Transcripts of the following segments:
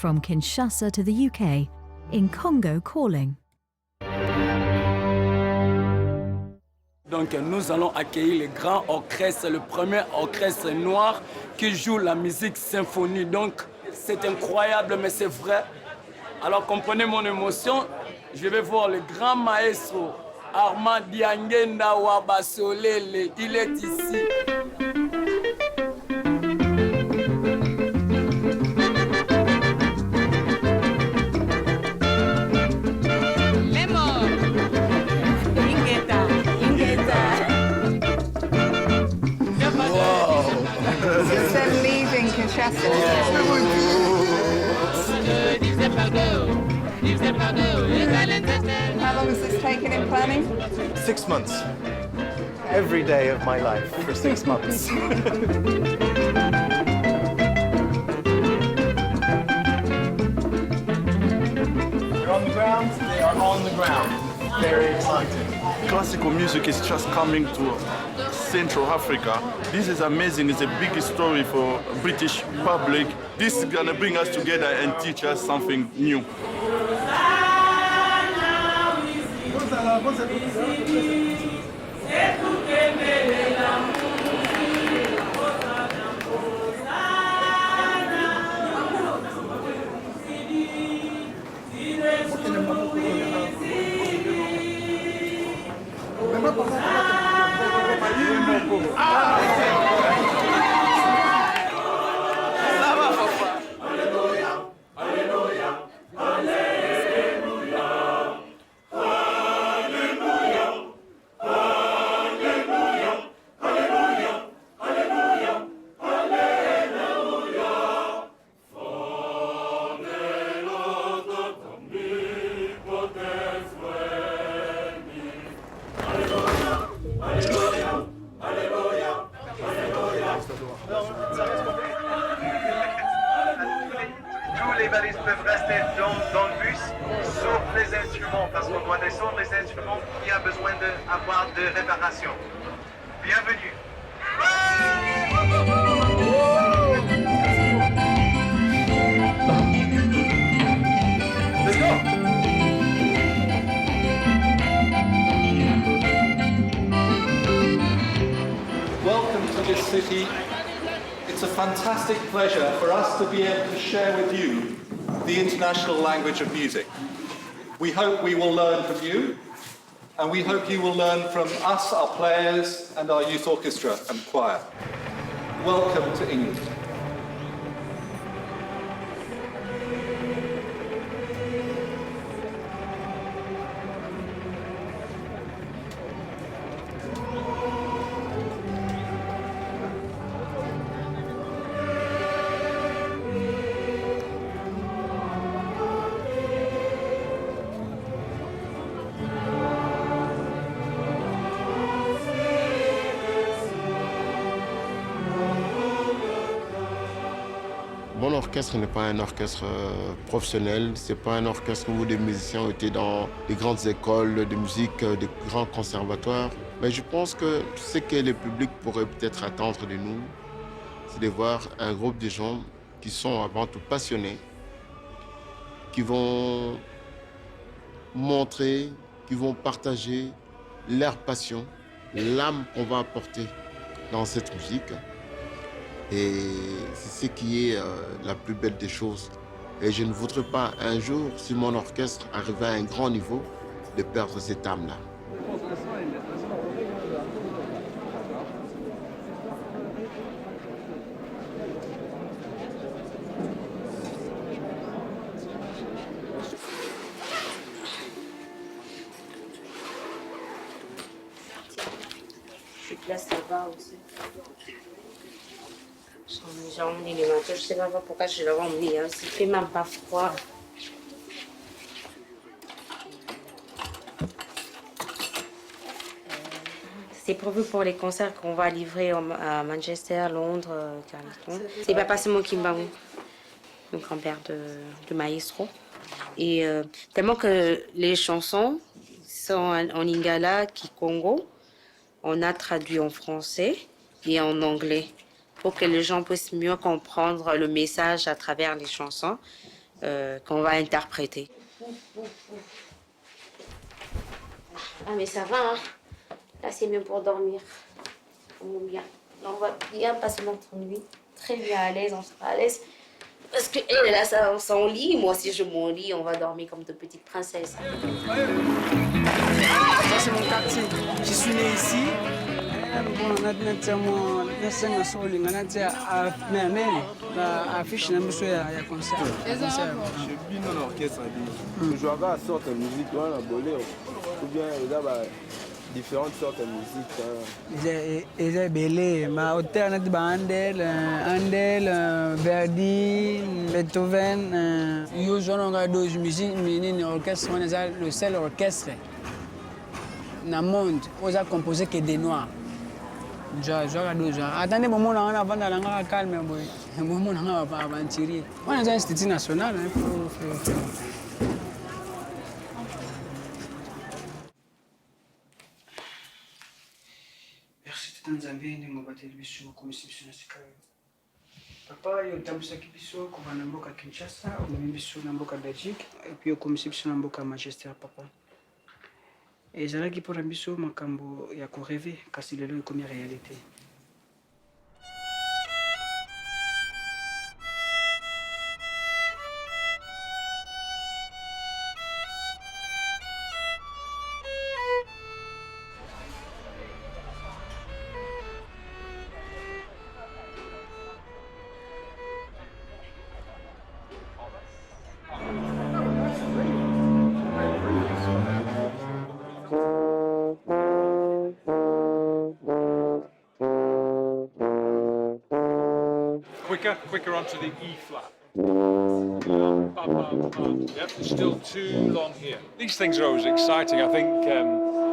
From Kinshasa to the UK, in Congo Calling. Donc nous allons accueillir le grand orchestre, le premier orchestre noir qui joue la musique symphonie. Donc c'est incroyable, mais c'est vrai. Alors comprenez mon émotion, je vais voir le grand maestro Armand Diangenda Wabasolele, il est ici. How long has this taken in planning? 6 months. Every day of my life for 6 months. They're on the ground, they are on the ground. Very exciting. Classical music is just coming to Central Africa. This is amazing. It's a big story for British public. This is gonna bring us together and teach us something new. Tous les balistes peuvent rester dans le bus, sauf les instruments, parce qu'on doit descendre les instruments qui a besoin d'avoir de réparation. Bienvenue. Let's go! Welcome to this city. It's a fantastic pleasure for us to be able to share with you the international language of music. We hope we will learn from you, and we hope you will learn from us, our players, and our youth orchestra and choir. Welcome to England. Mon orchestre n'est pas un orchestre professionnel, c'est pas un orchestre où des musiciens ont été dans les grandes écoles de musique, des grands conservatoires. Mais je pense que ce que le public pourrait peut-être attendre de nous, c'est de voir un groupe de gens qui sont avant tout passionnés, qui vont montrer, qui vont partager leur passion, l'âme qu'on va apporter dans cette musique. Et c'est ce qui est la plus belle des choses. Et je ne voudrais pas un jour, si mon orchestre arrivait à un grand niveau, de perdre cette âme-là. Là, ça va aussi. J'ai emmené les manteaux, je ne sais même pas pourquoi je l'avais emmené, hein. Il fait même pas froid. C'est prévu pour les concerts qu'on va livrer à Manchester, Londres, Carleton. C'est Papa Simon Kimbangu, le grand-père de Maestro. Et tellement que les chansons sont en lingala, kikongo, on a traduit en français et en anglais pour que les gens puissent mieux comprendre le message à travers les chansons. qu'on va interpréter. Ah mais ça va, hein. Là c'est mieux pour dormir. Bien. Là, on va bien passer notre nuit. Très bien à l'aise, on sera à l'aise. Parce qu'elle, elle a son lit, moi aussi je mon lit, on va dormir comme de petites princesses. Ça c'est mon quartier. Je suis né ici. Différentes sortes de musique. Ils ont belé, ma hauteur net Handel, Verdi, Beethoven. Ils ont deux musiques, mais orchestre, le seul orchestre dans le monde où ils ont composé que des noirs. Attendez, mon moment avant d'aller à calme, mon moment avant aventurier. On est un institut national. Tanzania ni ngobateli biso komisi biso na sika oyo. Papa yo tambusaki biso kova na mboka Kinshasa, omemi biso na mboka Belgique, epuis okomisi biso na mboka Manchester papa. Ezalaki mpona biso makambo ya koreve kasi lelo ekomi réalité. Quicker onto the E flat. Yep, it's still too long here. These things are always exciting. I think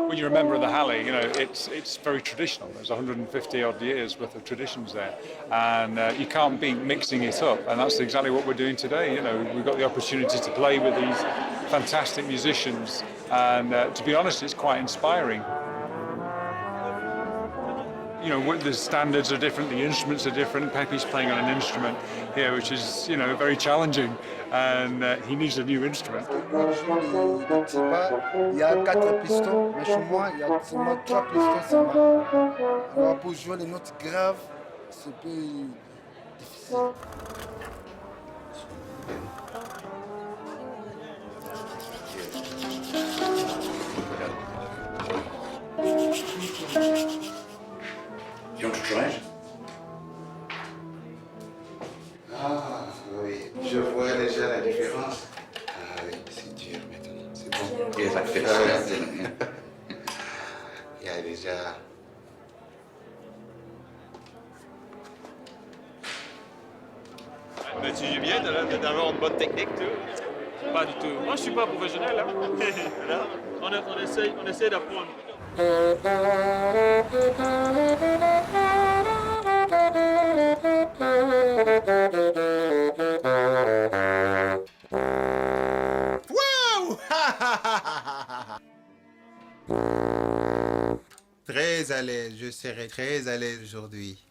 when you're a member of the Halle, you know, it's very traditional. There's 150 odd years worth of traditions there, and you can't be mixing it up. And that's exactly what we're doing today. You know, we've got the opportunity to play with these fantastic musicians, and to be honest, it's quite inspiring. You know, the standards are different, the instruments are different. Pepe's playing on an instrument here, which is, you know, very challenging, and he needs a new instrument. Il y a 4 pistons, mais chez moi, il y a seulement 3 pistons seulement. Alors pour jouer les notes graves, c'est un peu difficile. You want to try it? Ah oui, je vois déjà la différence. Ah oui, c'est dur maintenant, c'est bon. Yes, I feel it. Il y a déjà... Mais tu joues bien, d'avoir une bonne technique, tu? Pas du tout. Moi, je suis pas professionnel, hein. on essaie d'apprendre. Wow! Très à l'aise, je serai très à l'aise aujourd'hui.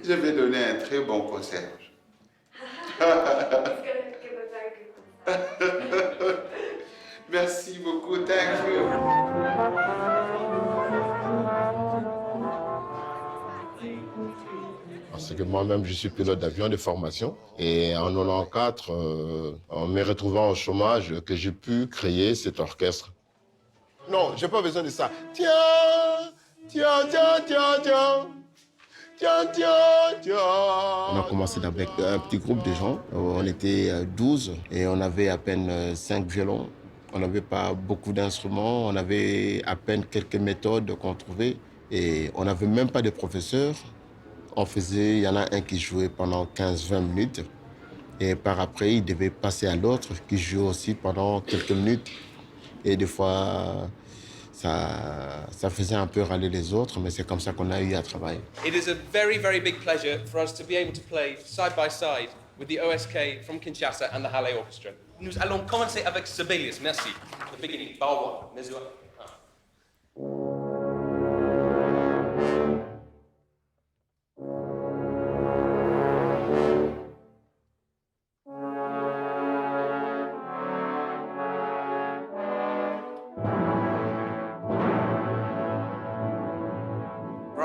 Je vais donner un très bon concert. Merci beaucoup, thank you. Parce que moi-même, je suis pilote d'avion de formation. Et en 94, en me retrouvant au chômage, que j'ai pu créer cet orchestre. Non, j'ai pas besoin de ça. Tiens, tiens, tiens, tiens, tiens. Tiens, tiens, tiens. On a commencé avec un petit groupe de gens. On était 12 et on avait à peine 5 violons. On n'avait pas beaucoup d'instruments. On avait à peine quelques méthodes qu'on trouvait. Et on n'avait même pas de professeur. Il y en a un qui jouait pendant 15-20 minutes. Et par après, il devait passer à l'autre qui jouait aussi pendant quelques minutes. Et des fois, ça faisait un peu râler les autres, mais c'est comme ça qu'on a eu à travailler. It is a very, very big pleasure for us to be able to play side by side with the OSK from Kinshasa and the Halle Orchestra. Nous allons commencer avec Sibelius. Merci. The beginning. Bar 1, mesure 1.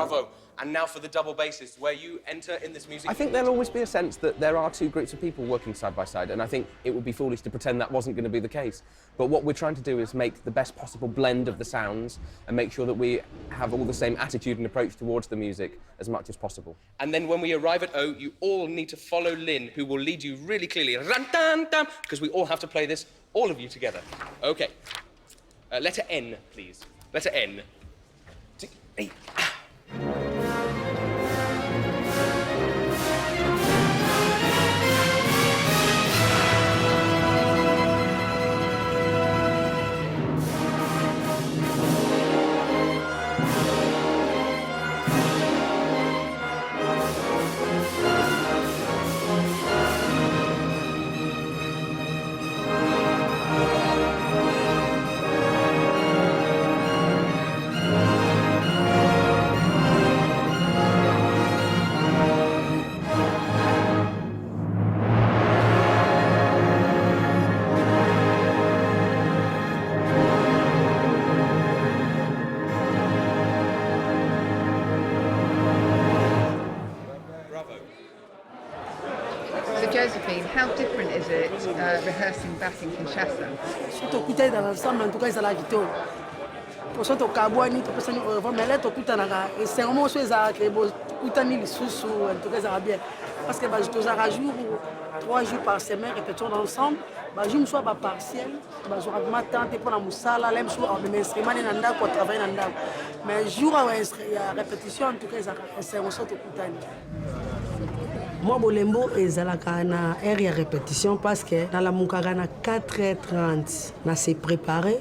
Bravo. And now for the double bassist, where you enter in this music. I think there'll always be a sense that there are two groups of people working side by side, and I think it would be foolish to pretend that wasn't going to be the case. But what we're trying to do is make the best possible blend of the sounds and make sure that we have all the same attitude and approach towards the music as much as possible. And then when we arrive at O, you all need to follow Lynn, who will lead you really clearly, because we all have to play this, all of you together. Okay. Letter N, please. Letter N. So Josephine, how different is it rehearsing back in Kinshasa? Tokutana dans l'ensemble, en tout cas, c'est la vitole. Pour ça, tokabwani, tokosani au mais là, tokutana, et c'est vraiment chose à créer, tokutani les sous, en tout cas, ça va bien. Parce que je dois un jour ou 3 jours par semaine, répétons ensemble. Je me sois partiel, je vais m'attendre pour la moussala, là, je suis un instrument, je travaille dans le mais jour où il y a répétition, en tout cas, c'est un sorte de tokutani. Moi, Bolembo est na air de répétition parce que dans la Moukagana, 4h30, on s'est préparé.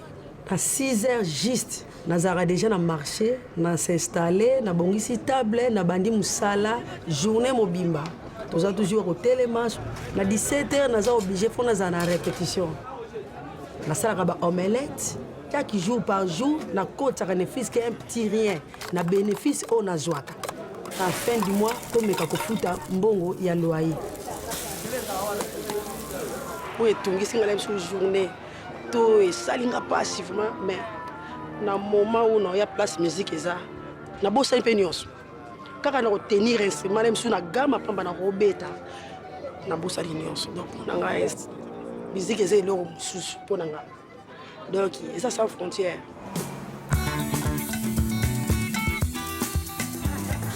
À 6h juste, on a déjà marché, on s'est installé, on a bongisi table, on a bandi moussala, journée mobimba. On a toujours au télématch. À 17h, on a obligé de faire une répétition. On a fait une omelette. Chaque jour par jour, on a côte un bénéfice qui est un petit rien. On a bénéfice on a joie. À la fin du mois, on a fait mbongo ya loyer. Oui, tout le monde a une journée. Tout est salinga passivement, mais dans le moment où on a place musique, on a beau ça un peu nios. Quand on a tenir instrument, même si on a gamme, on a robeta, on a beau ça nios. Donc on a musique est là pour nous. Donc ça sans frontières.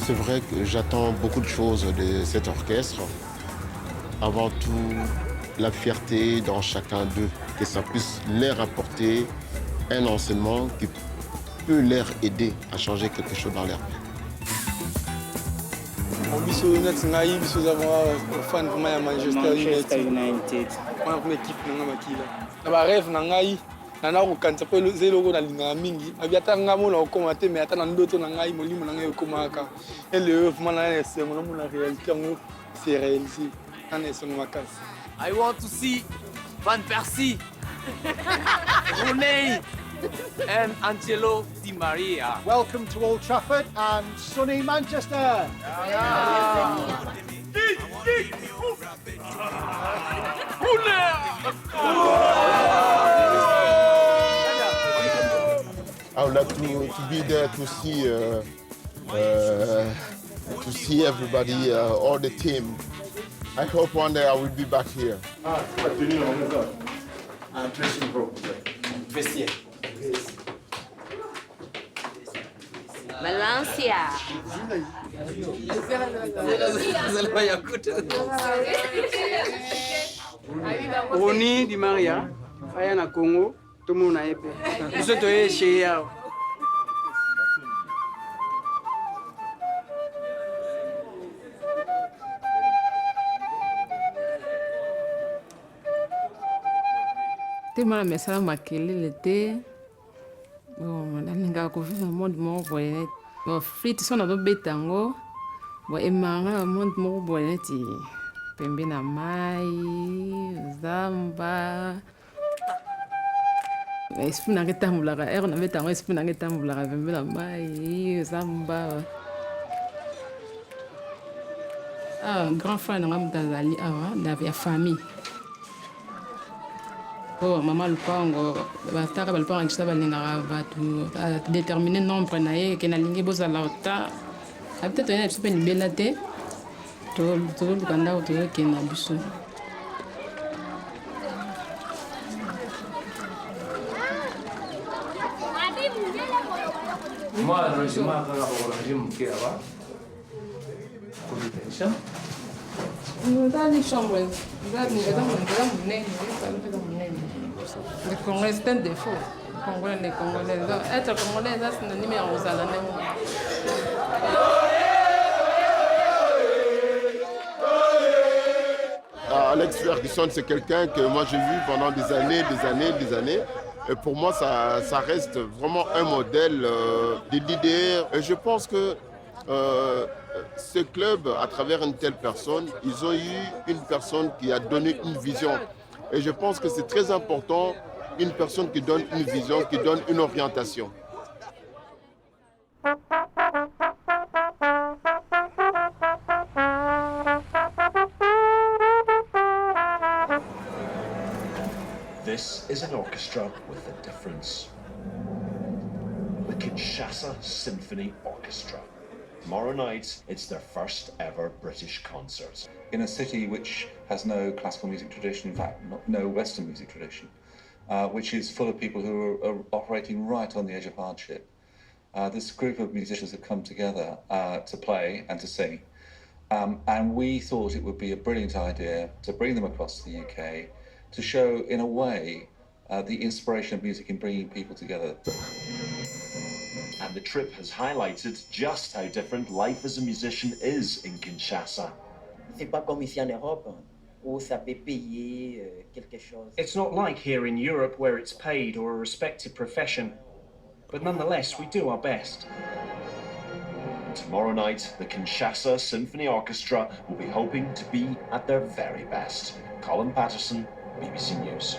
C'est vrai que j'attends beaucoup de choses de cet orchestre. Avant tout, la fierté dans chacun d'eux, que ça puisse leur apporter un enseignement qui peut leur aider à changer quelque chose dans leur vie. Je suis fan de Manchester United. Je suis équipe. Nana kokanisa pe zeloko na linga mingi abiata ngamo na komate mais ata na ndoto na ngai molimo na ngai komaka ele vraiment na sengo na mona réalité ngo c'est réalisé na sengo makasi. I want to see Van Persie, Rooney and Angelo Di Maria. Welcome to Old Trafford and sunny Manchester. I would like to be there to see everybody, all the team. I hope one day I will be back here. Dressing room. Vestiaire. Valencia. Roni Di Maria, aya na Congo, tout le monde a épé. Nous sommes chez eux. Tema mesala makelele te. Bon, nalinga ko vivre un monde moko boye. Bon, flûte so na do betango. Bon, emanga un monde moko boye ti pembe na mai, zamba. Esprit na ketambulaka, na betango esprit na ketambulaka pembe na mai, zamba. Ah, grand frère na ngamdazali awa, na famille. Oh, maman Lupango, bataka balipanga kisa balingaka batu déterminer nombre na ye ke na lingi bozala ota Peut-être toyena biso mpe libela te toluka ndako tozokende na biso. Moi, je m'en vais à la Dans les chambres, le Congolais, c'est un défaut. Les Congolais. Être Congolais, c'est synonyme à Rosaland. Alex Ferguson, c'est quelqu'un que moi j'ai vu pendant des années. Et pour moi, ça reste vraiment un modèle de leader. Et je pense que ce club, à travers une telle personne, ils ont eu une personne qui a donné une vision. Et je pense que c'est très important, une personne qui donne une vision, qui donne une orientation. This is an orchestra with a difference. The Kinshasa Symphony Orchestra. Tomorrow night, it's their first ever British concert. In a city which has no classical music tradition, in fact, no Western music tradition, which is full of people who are operating right on the edge of hardship. This group of musicians have come together to play and to sing. And we thought it would be a brilliant idea to bring them across to the UK to show, in a way, the inspiration of music in bringing people together. And the trip has highlighted just how different life as a musician is in Kinshasa. C'est pas comme ici en Europe où ça peut payer quelque chose. It's not like here in Europe where it's paid or a respected profession, but nonetheless we do our best. Tomorrow night, the Kinshasa Symphony Orchestra will be hoping to be at their very best. Colin Patterson, BBC News.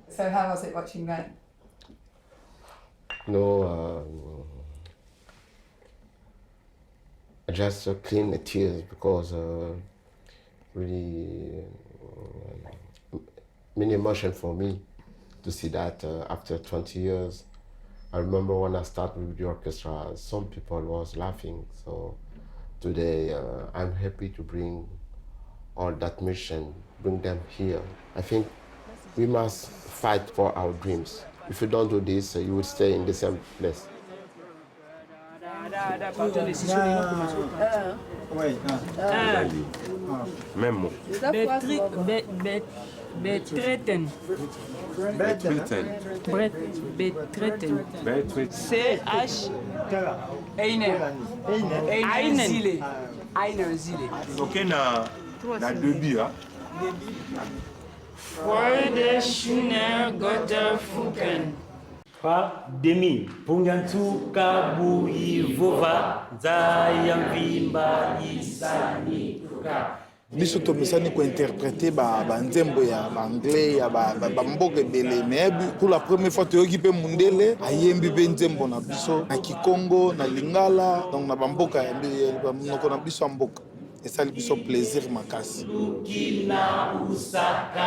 So how was it watching that? I just clean the tears because really many emotion for me to see that after 20 years. I remember when I started with the orchestra, some people was laughing. So today I'm happy to bring all that mission, bring them here. I think we must fight for our dreams. If you don't do this, you will stay in the same place. Même mot. Betreten. CH Einer Zile. Ok, na début, hein. Freude schöner Götter Fuken. Fa demi punyantu kabuyivova zayamvimba isani tuka. biso tomesani kointerprete banzembo ya baanglais ya bamboka ebele mais pour la première fois toyoki mpe mundele ayembi mpe nzembo na biso na kikongo na lingala donc na bamboka ya monoko na biso ya mboka esali biso plaisir makasi. Lukina usakangala.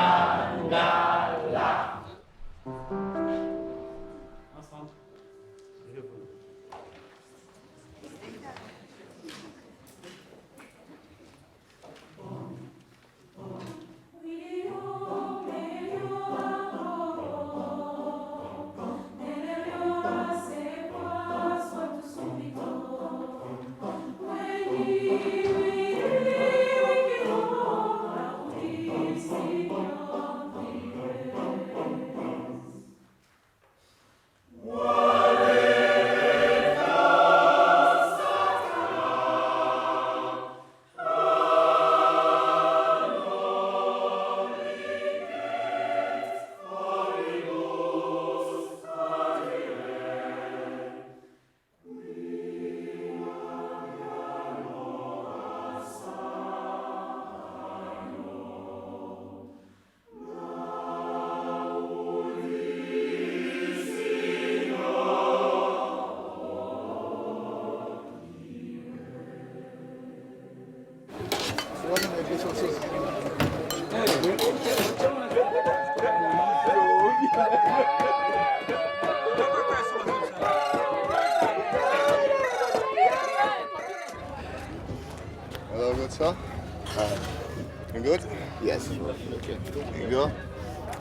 sir. You good? Yes. Okay. Here you go.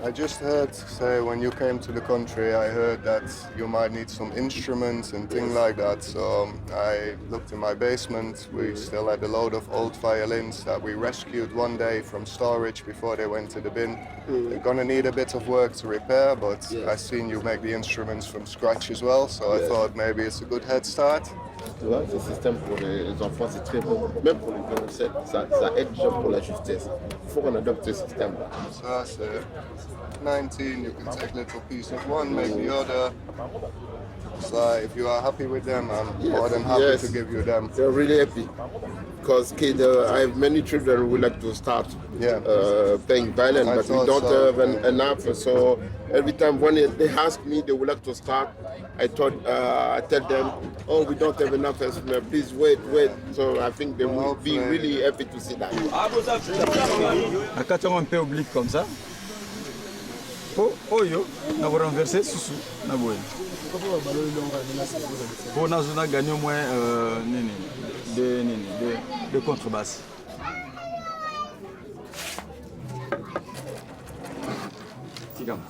I just heard, say, when you came to the country, I heard that you might need some instruments and things like that. So I looked in my basement. We still had a load of old violins that we rescued one day from storage before they went to the bin. They're gonna need a bit of work to repair, but I've seen you make the instruments from scratch as well. So I thought maybe it's a good head start. Tu vois, ce système pour les enfants, c'est très bon. Même pour les grands, ça aide déjà pour la justesse. Il faut qu'on adopte ce système-là. Ça, c'est 19. You can take a little piece of one, make the other. So if you are happy with them, I'm more than happy to give you them. They're really happy. Because kids, I have many children who would like to start playing violin, but we don't have enough. So every time when they ask me they would like to start, I tell them, oh, we don't have enough instruments, please wait. So I think they will be really happy to see that. Quand on peut oblique comme ça, oh yo, on va renverser sous na boue. Pour nous on a gagné au moins de contrebasse. C'est comme ça.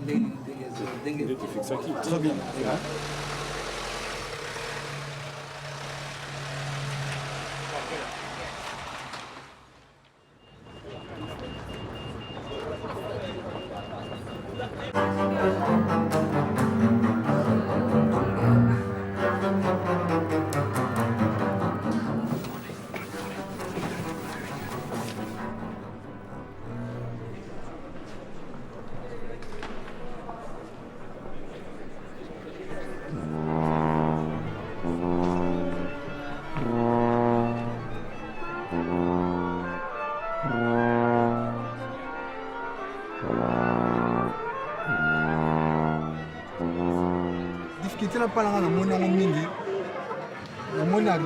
Tu fixes aqui. Très bien.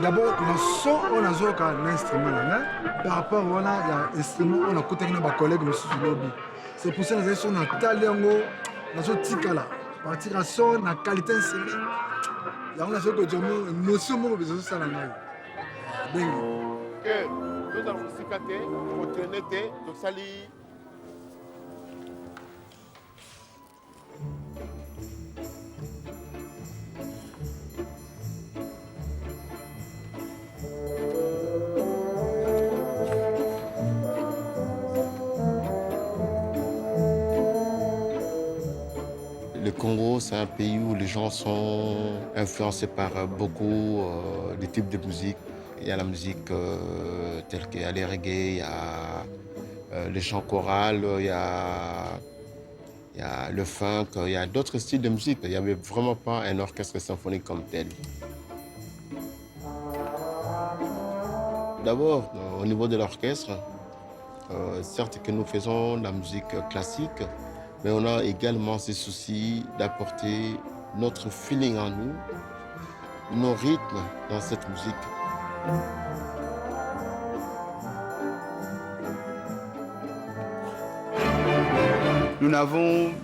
D'abord, le son, on a joué un instrument. Par rapport à l'instrument, on a écouté avec collègues de lobby. C'est pour ça que nous avons un talent, nous avons tika là. Partir à son, la qualité serrée. Là, on a fait que nous avons une émotion, nous avons ça là. Que nous avons cicaté, opportunité, de salir. Le Congo, c'est un pays où les gens sont influencés par beaucoup de types de musique. Il y a la musique telle qu'il y a les reggae, il y a les chants chorales, il y a le funk, il y a d'autres styles de musique. Il n'y avait vraiment pas un orchestre symphonique comme tel. D'abord, au niveau de l'orchestre, certes que nous faisons la musique classique, mais on a également ce souci d'apporter notre feeling en nous, nos rythmes dans cette musique. Nous n'avons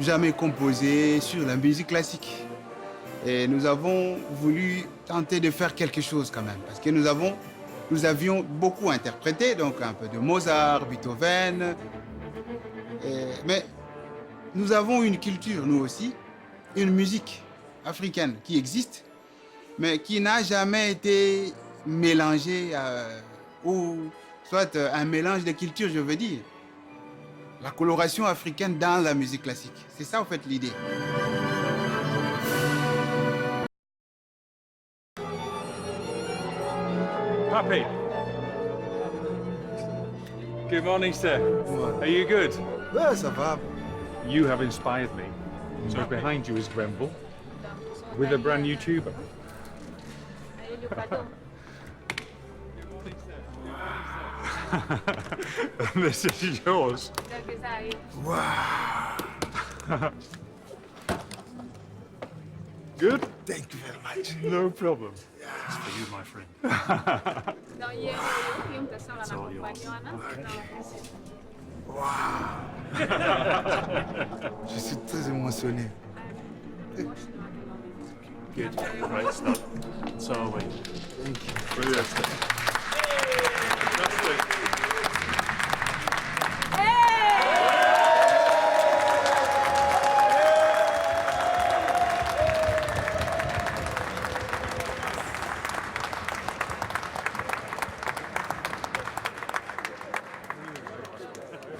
jamais composé sur la musique classique. Et nous avons voulu tenter de faire quelque chose quand même, parce que nous avions beaucoup interprété, donc un peu de Mozart, Beethoven, mais nous avons une culture, nous aussi, une musique africaine qui existe, mais qui n'a jamais été mélangée, ou soit un mélange de cultures, je veux dire. La coloration africaine dans la musique classique. C'est ça, en fait, l'idée. Papi. Good morning, sir. Are you good? Ouais, ça va. You have inspired me. So behind you is Grenville with a brand new tuba. This is yours. Wow. Good? Thank you very much. No problem. It's for you, my friend. It's all yours. Wow. Je suis très émotionné. Good. Great stuff. So are we. Thank you. Brilliant. Fantastic.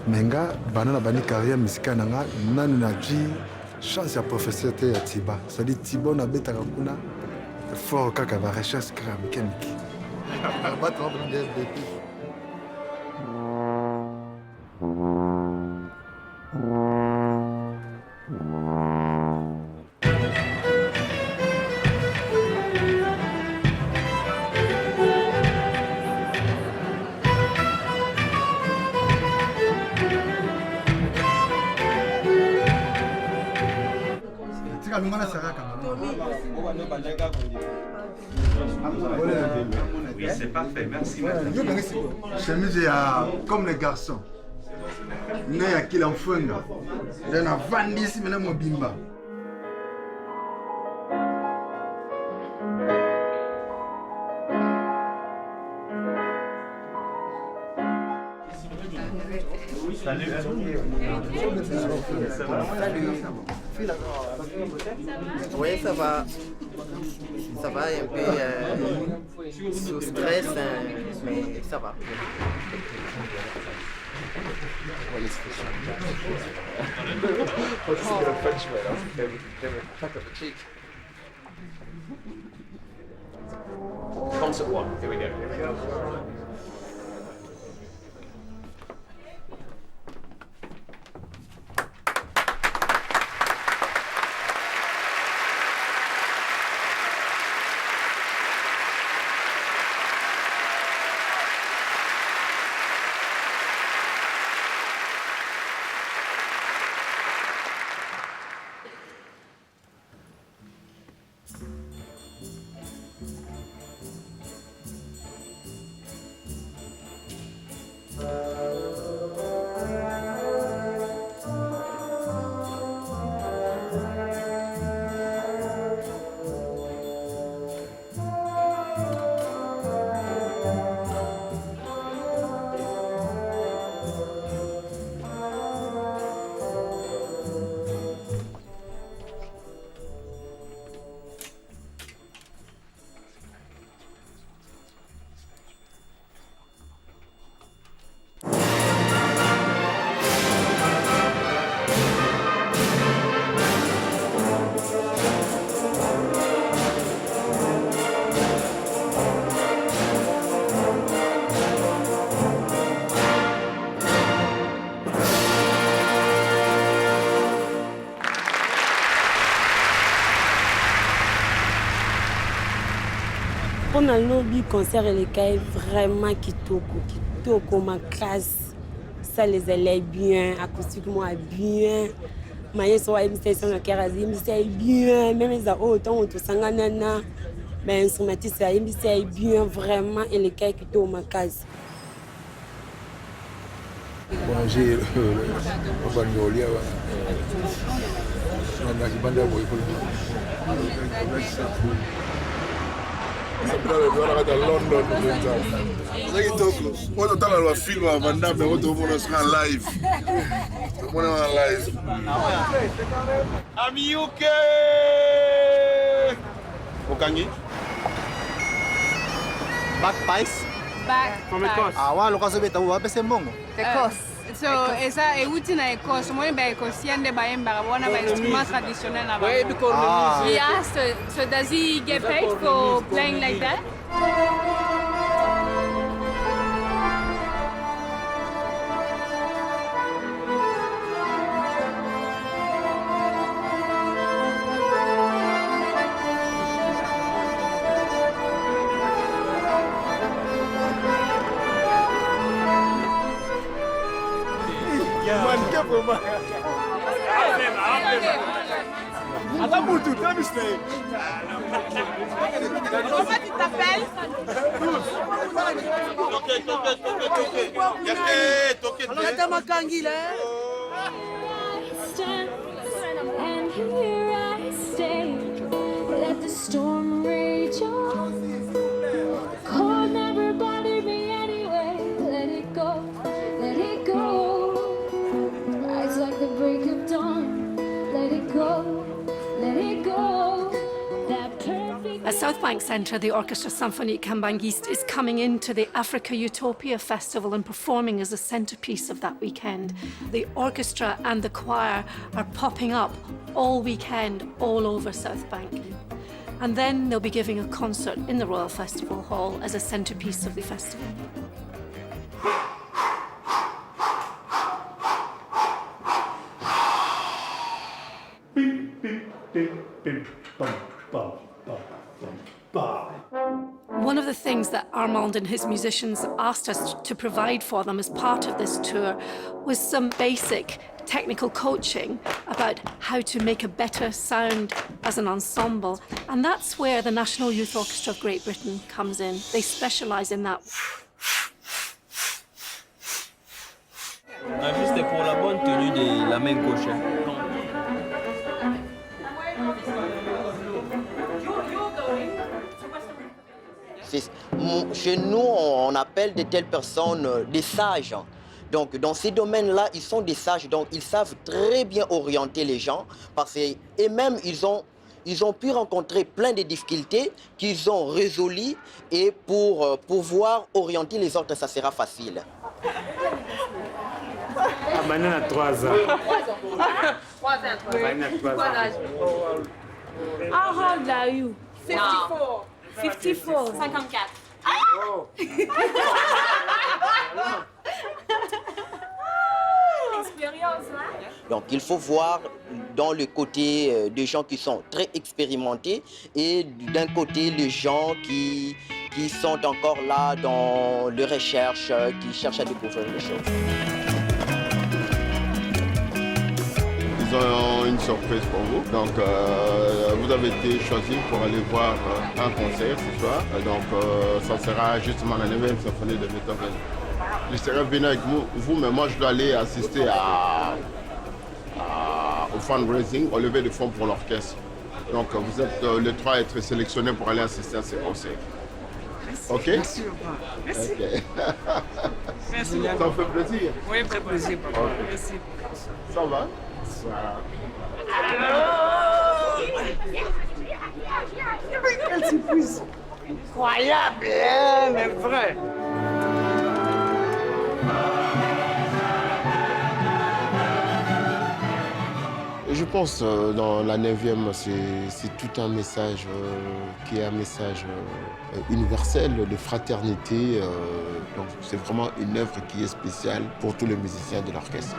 Menga bana na bani carrière musicale nanga nanu na ji chance ya professeur te ya Tiba. C'est-à-dire Tiba na betaka kuna fort kaka ba recherche kaka mike. Ba trop de BP. Oui, c'est parfait. Merci. Chemise comme les garçons. Né à qui l'enfouenga. Je n'ai vendu ici maintenant mon bimba. Salut. Oui, ça va. Ça va un peu sous stress, mais ça va. Concert one. Here we go. On a lobby concert et les cas vraiment kitoko ma classe. Ça les élèves bien, acoustiquement bien. Maïs soit imitation de Kerazi, imitation bien, même les autres on tout sanganana. Mais instrumentiste imitation bien vraiment et les cas kitoko ma classe. Bon, j'ai on film avant d'amener on live. On est en live. Ami UK. Okangi. Back pies. Back From Ecos. Ah, wa lokaso beta wa pese mbongo. Ecos. So esa euti na Ecos, moi ba Ecosienne ba yemba wana ba instrument traditionnel na ba. He asked, so does he get paid for playing like that? Attends, Moutou, t'as vu ce Comment tu t'appelles? And here I stay. Let the South Bank Centre, the Orchestra Symphonique Kambanguiste is coming into the Africa Utopia Festival and performing as a centrepiece of that weekend. The orchestra and the choir are popping up all weekend all over South Bank. And then they'll be giving a concert in the Royal Festival Hall as a centrepiece of the festival. One of the things that Armand and his musicians asked us to provide for them as part of this tour was some basic technical coaching about how to make a better sound as an ensemble. And that's where the National Youth Orchestra of Great Britain comes in. They specialise in that. Juste pour la bonne tenue de la main gauche. Chez nous, on appelle de telles personnes des sages. Donc, dans ces domaines-là, ils sont des sages. Donc, ils savent très bien orienter les gens. Et même, ils ont pu rencontrer plein de difficultés qu'ils ont résolues. Et pour pouvoir orienter les autres, ça sera facile. Maintenant, à 3 ans. 3 ans. How old are you? 54. 54. 54. Donc il faut voir dans le côté des gens qui sont très expérimentés et d'un côté les gens qui sont encore là dans les recherches, qui cherchent à découvrir les choses. Ils ont une surprise pour vous. Donc, vous avez été choisi pour aller voir un concert ce soir. Donc, ça sera justement la 9e symphonie de Beethoven. Je serai venu avec vous, mais moi, je dois aller assister au fundraising, au lever de fonds pour l'orchestre. Donc, vous êtes les 3 à être sélectionnés pour aller assister à ces concerts. Merci. OK? Merci, merci. Okay. Merci. Ça vous fait plaisir? Oui, très plaisir. Okay. Merci. Ça va? Quelle surprise! Incroyable, hein, mais vrai! Je pense dans la 9e, c'est tout un message qui est un message universel de fraternité. Donc c'est vraiment une œuvre qui est spéciale pour tous les musiciens de l'orchestre.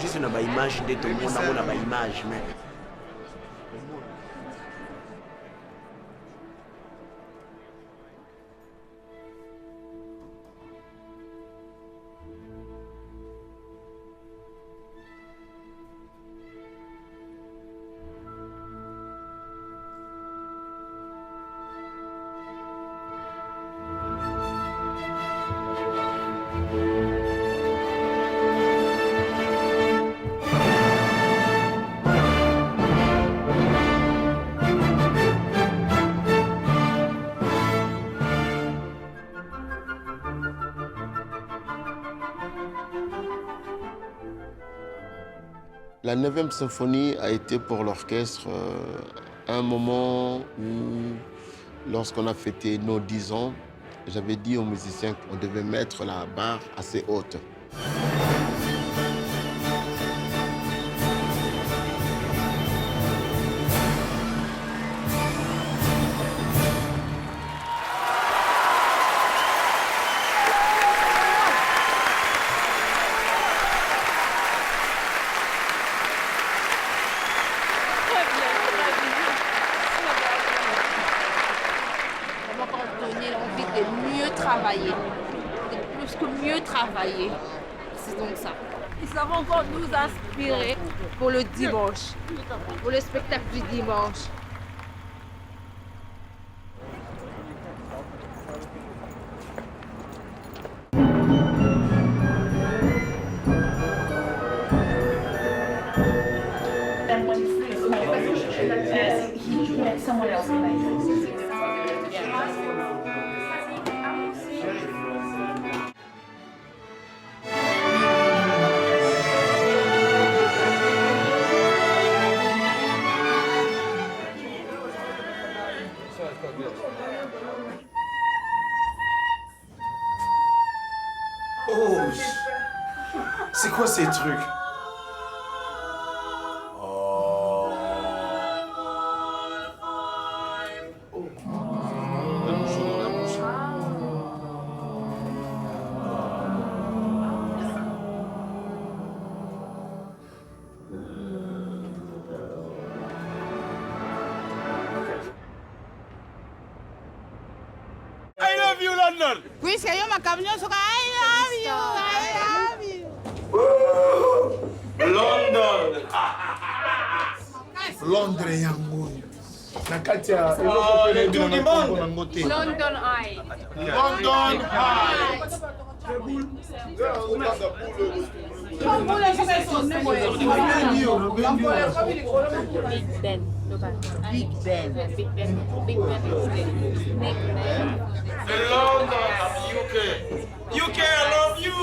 Juste une image de tout le monde, on a une image. La 9e symphonie a été pour l'orchestre un moment où, lorsqu'on a fêté nos 10 ans, j'avais dit aux musiciens qu'on devait mettre la barre assez haute. C'est donc ça. Et ça va encore nous inspirer pour le dimanche, pour le spectacle du dimanche. C'est quoi ces trucs? I love you, London! Oui, c'est yo ma camion sur I love you. London! Londres yangu. Na kati ya le tour du monde. London Eye. London High! Big Ben. Big Ben. Big Ben. Big Ben. London, UK! UK, I love you!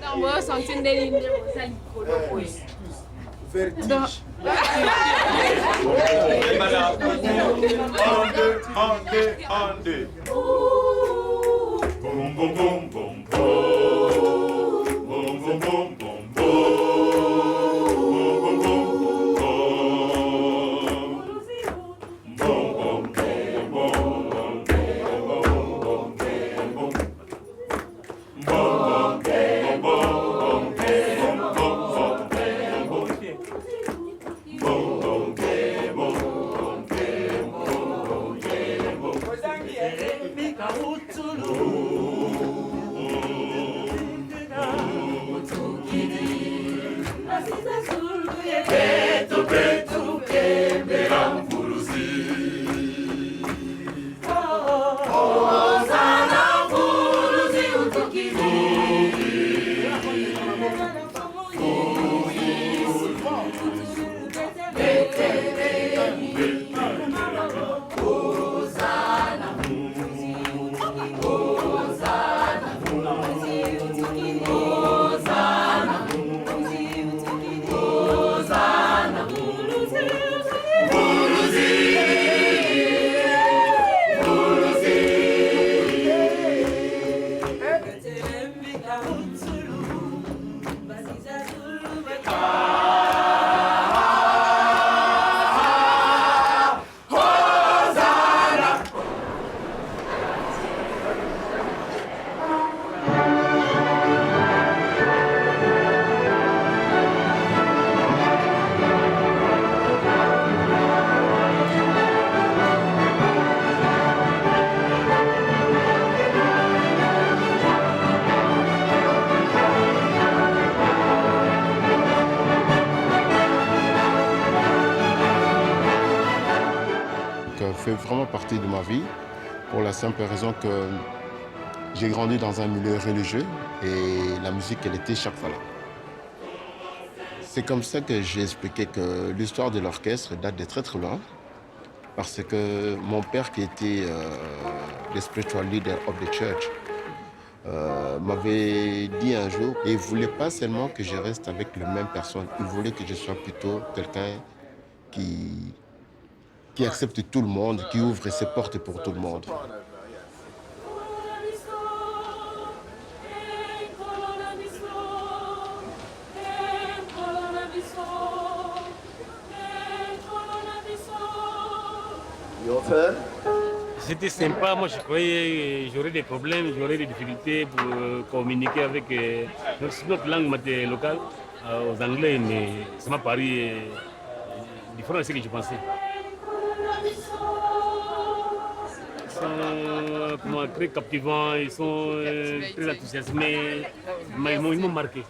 Non, moi, sentir des lignes, ça Vertige. On deux. Boom, boom, boom, boom, boom. Boom, boom, boom, boom, fait vraiment partie de ma vie pour la simple raison que j'ai grandi dans un milieu religieux et la musique, elle était chaque fois là. C'est comme ça que j'ai expliqué que l'histoire de l'orchestre date de très très loin parce que mon père qui était le spiritual leader of the church m'avait dit un jour, et il ne voulait pas seulement que je reste avec la même personne, il voulait que je sois plutôt quelqu'un qui accepte tout le monde, qui ouvre ses portes pour tout le monde. C'était sympa, moi je croyais que j'aurais des problèmes, j'aurais des difficultés pour communiquer avec notre langue locale aux Anglais, mais ça m'a paru différent de ce que je pensais. Ils sont très captivants, ils sont très enthousiasmés, mais ils m'ont marqué.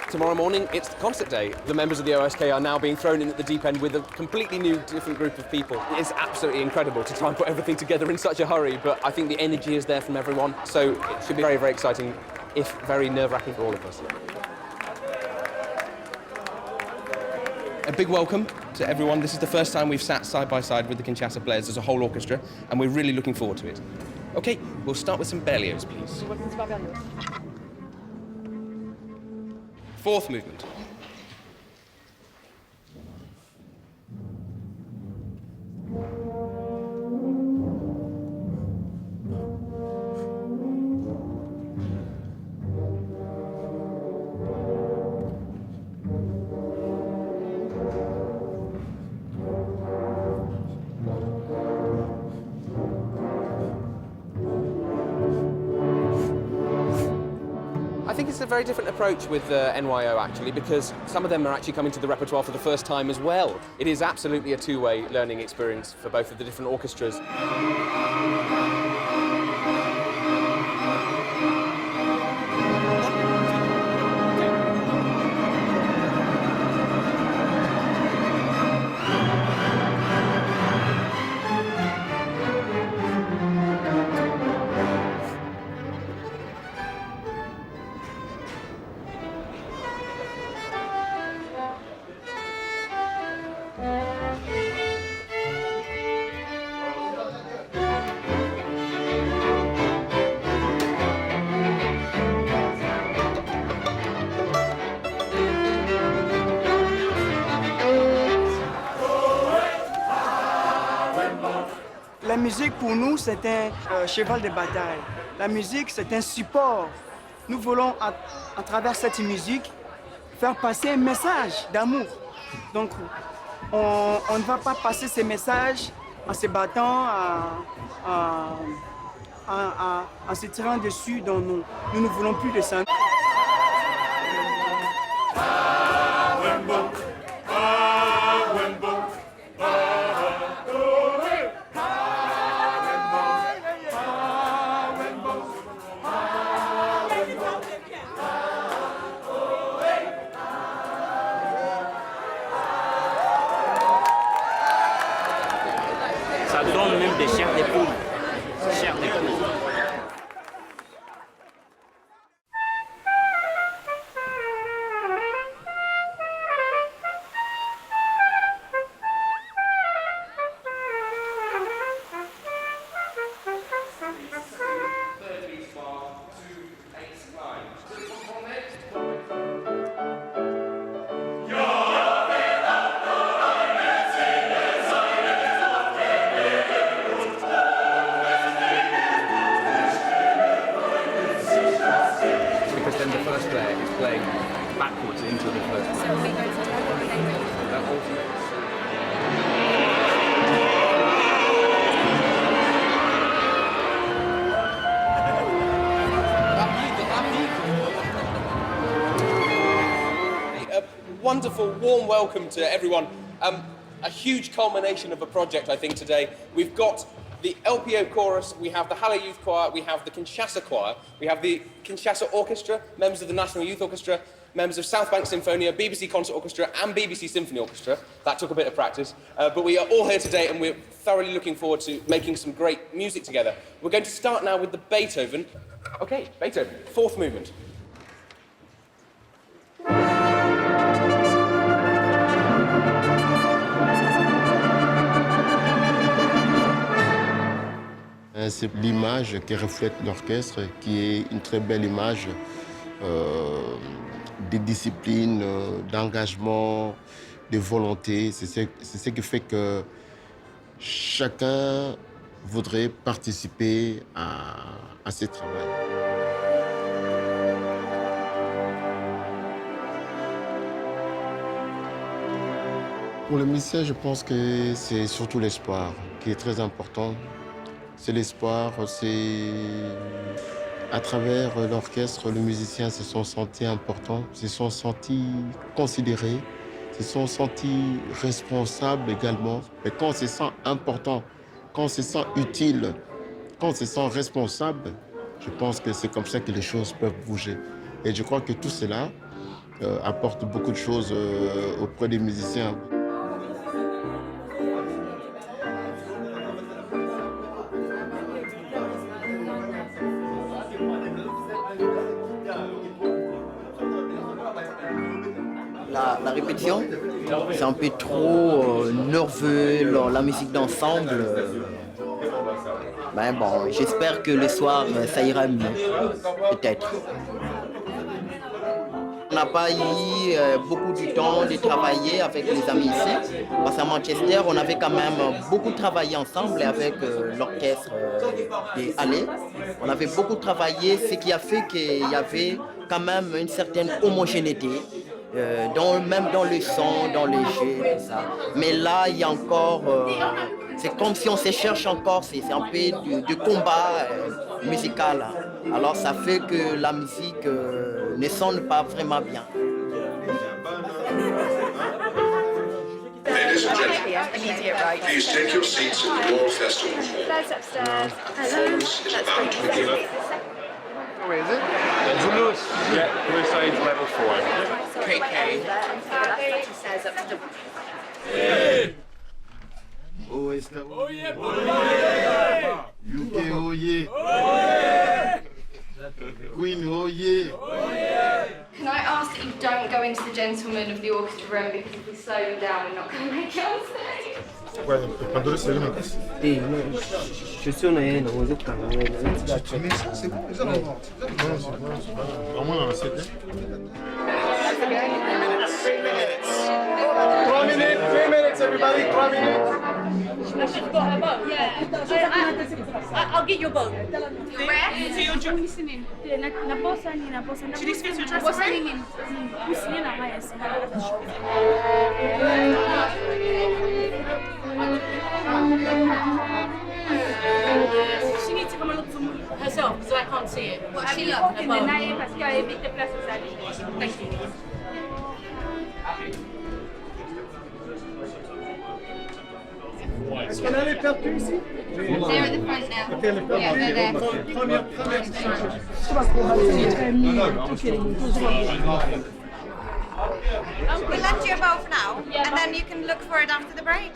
Tomorrow morning, it's the concert day. The members of the OSK are now being thrown in at the deep end with a completely new, different group of people. It's absolutely incredible to try and put everything together in such a hurry, but I think the energy is there from everyone, so it should be very, very exciting. if very nerve-wracking for all of us. A big welcome to everyone. This is the first time we've sat side by side with the Kinshasa Players as a whole orchestra, and we're really looking forward to it. Okay, we'll start with some Berlioz, please. Fourth movement. I think it's a very different approach with NYO actually, because some of them are actually coming to the repertoire for the first time as well. It is absolutely a two-way learning experience for both of the different orchestras. La musique, pour nous, c'est un cheval de bataille. La musique, c'est un support. Nous voulons, à travers cette musique, faire passer un message d'amour. Donc, on ne va pas passer ces messages en se battant, en se tirant dessus. Donc, nous ne voulons plus de ça. Ça donne même des chairs d'épaule. Chair d'épaule. Because then the first player is playing backwards into the first player. So we go to that alternates. A wonderful, warm welcome to everyone. A huge culmination of a project, I think, today. We've got the LPO chorus, we have the Halle Youth Choir, we have the Kinshasa Choir, we have the Kinshasa Orchestra, members of the National Youth Orchestra, members of South Bank Symphonia, BBC Concert Orchestra and BBC Symphony Orchestra. That took a bit of practice, but we are all here today and we're thoroughly looking forward to making some great music together. We're going to start now with the Beethoven. Okay, Beethoven, fourth movement. C'est l'image qui reflète l'orchestre, qui est une très belle image de discipline, d'engagement, de volonté. C'est ce qui fait que chacun voudrait participer à ce travail. Pour le musicien, je pense que c'est surtout l'espoir qui est très important. C'est l'espoir, c'est à travers l'orchestre, les musiciens se sont sentis importants, se sont sentis considérés, se sont sentis responsables également. Mais quand on se sent important, quand on se sent utile, quand on se sent responsable, je pense que c'est comme ça que les choses peuvent bouger. Et je crois que tout cela apporte beaucoup de choses auprès des musiciens. répétition. C'est un peu trop nerveux, la musique d'ensemble. Ben bon, j'espère que le soir, ça ira mieux, peut-être. On n'a pas eu beaucoup de temps de travailler avec les amis ici, parce qu'à Manchester, on avait quand même beaucoup travaillé ensemble avec l'orchestre des Allées. On avait beaucoup travaillé, ce qui a fait qu'il y avait quand même une certaine homogénéité, même dans le son, dans les jeux, tout ça. Mais là, il y a encore... c'est comme si on se cherche encore, c'est un peu de combat musical. Alors ça fait que la musique ne sonne pas vraiment bien. Ladies and gentlemen, please take your seats at the Royal Festival Hall. Upstairs. Performance is about to begin. Where is it? Toulouse. Yeah, we're side level 4. KK. Oh, est-ce que... Oh yeah! UK, oh yeah! Queen, oh yeah! Can I ask that you don't go into the gentlemen of the orchestra room because if we slow them down, we're not going to make it on stage. Ouais, quando le sei non Sì, no, ci sono non ho detto c'est bon, les gens au moins c'est bien. 3 minutes, everybody, 3 minutes. She's got her boat. Yeah. I'll get your boat. Where? So you're listening. She needs to dress What's right? hanging? She needs to come and look for herself because I can't see it. What, she Her looked? boat. Thank you. Est-ce qu'on a les percus ici? They're at the front now. Ok, les percus. Yeah, they're there. Première. We'll lend you a bowl for now, and then you can look for it after the break.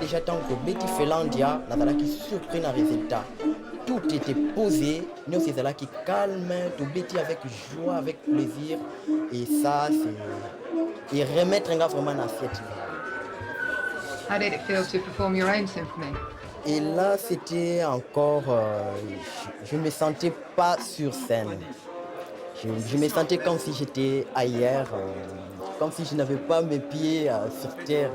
déjà tant que Betty Felandia, qui surpris dans le résultat. Tout était posé, nous c'est là qui calme, tout Betty avec joie, avec plaisir. Et ça, c'est. Et remettre un gars vraiment dans cette. How did it feel to perform your own symphony? Et là, c'était encore. Je ne me sentais pas sur scène. Je me sentais comme si j'étais ailleurs, comme si je n'avais pas mes pieds sur terre.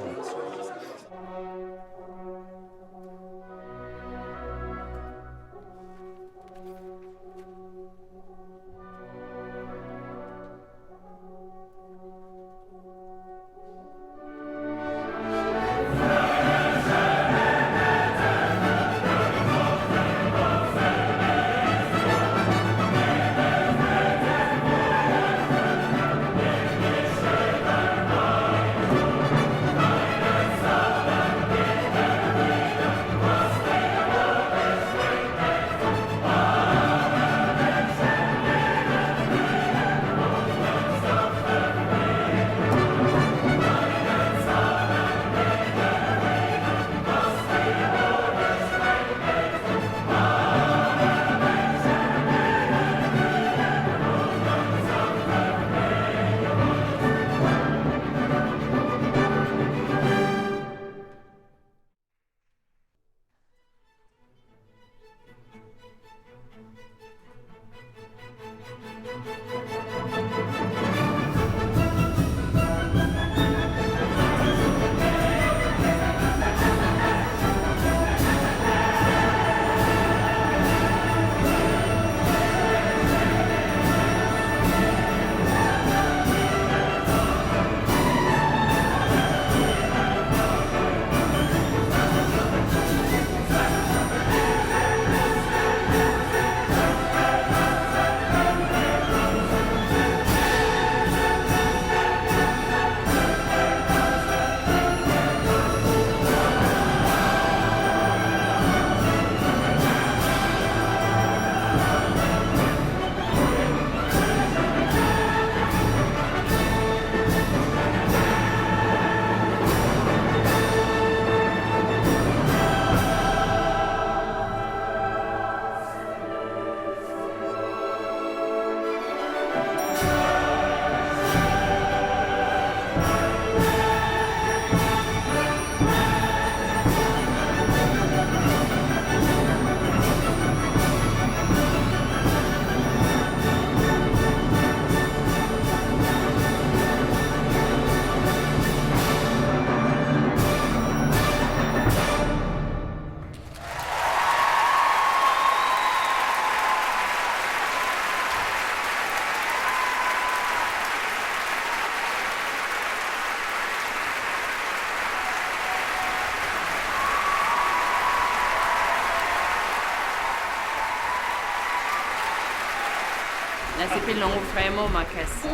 La CP Lango vraiment m'a cassé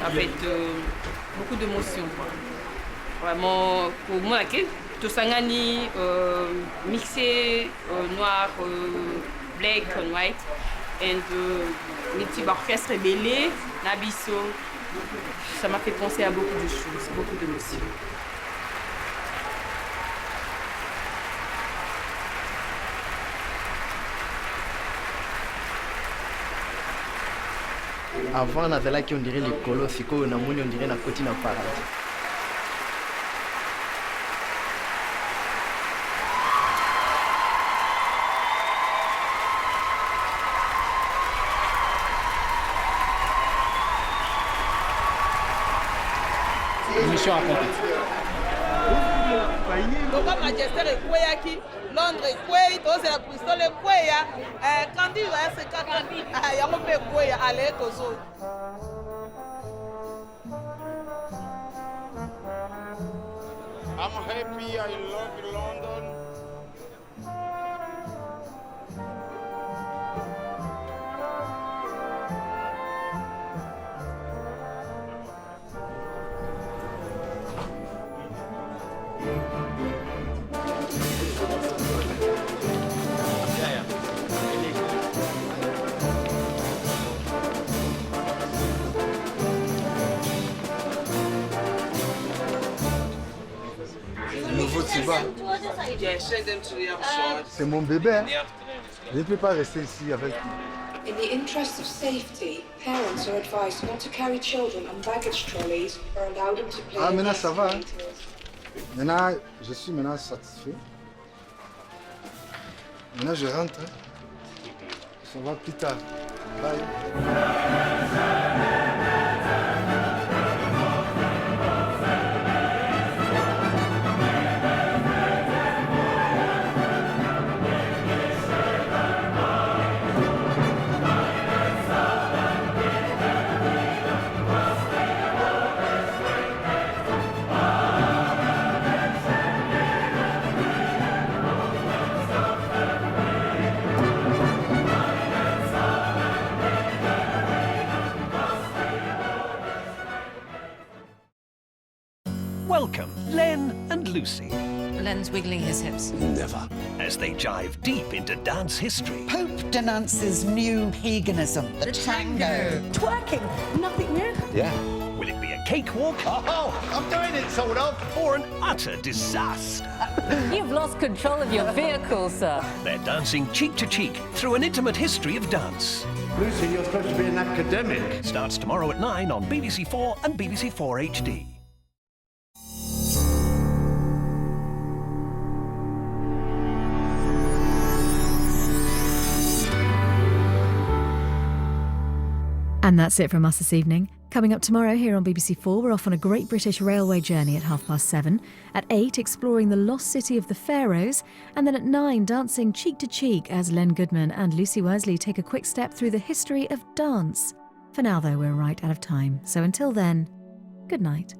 avec beaucoup d'émotions. Vraiment, pour moi, tout sangani mixé noir, black and white, et les petits orchestres belés, Nabiso, ça m'a fait penser à beaucoup de choses, beaucoup d'émotions. Avant, on dirait les colos, on dirait la côte na paradis. Mission accomplie. Pourquoi Manchester est Kweyaki, Londres est Kwey, tous c'est la Bristol est Kweya, quand il va se Katani, il y a un peu Kweya, allez, Tozo. I'm happy, I love London. Tiba. C'est mon bébé. Hein? Je ne peux pas rester ici avec lui. In the interest of safety, parents are advised not to carry children on baggage trolleys or allow them to play. Ah, maintenant ça va. Hein? Maintenant, je suis maintenant satisfait. Maintenant, je rentre. On se voit plus tard. Bye. Welcome, Len and Lucy. Len's wiggling his hips. Never. As they dive deep into dance history. Pope denounces new paganism. The tango. Twerking. Nothing new. Yeah. Will it be a cakewalk? Oh, I'm doing it, sort of. Or an utter disaster? You've lost control of your vehicle, sir. They're dancing cheek to cheek through an intimate history of dance. Lucy, you're supposed to be an academic. Starts tomorrow at 9 on BBC 4 and BBC 4 HD. And that's it from us this evening. Coming up tomorrow here on BBC 4, we're off on a Great British Railway journey at 7:30. At 8, exploring the lost city of the Pharaohs. And then at 9, dancing cheek to cheek as Len Goodman and Lucy Worsley take a quick step through the history of dance. For now, though, we're right out of time. So until then, good night.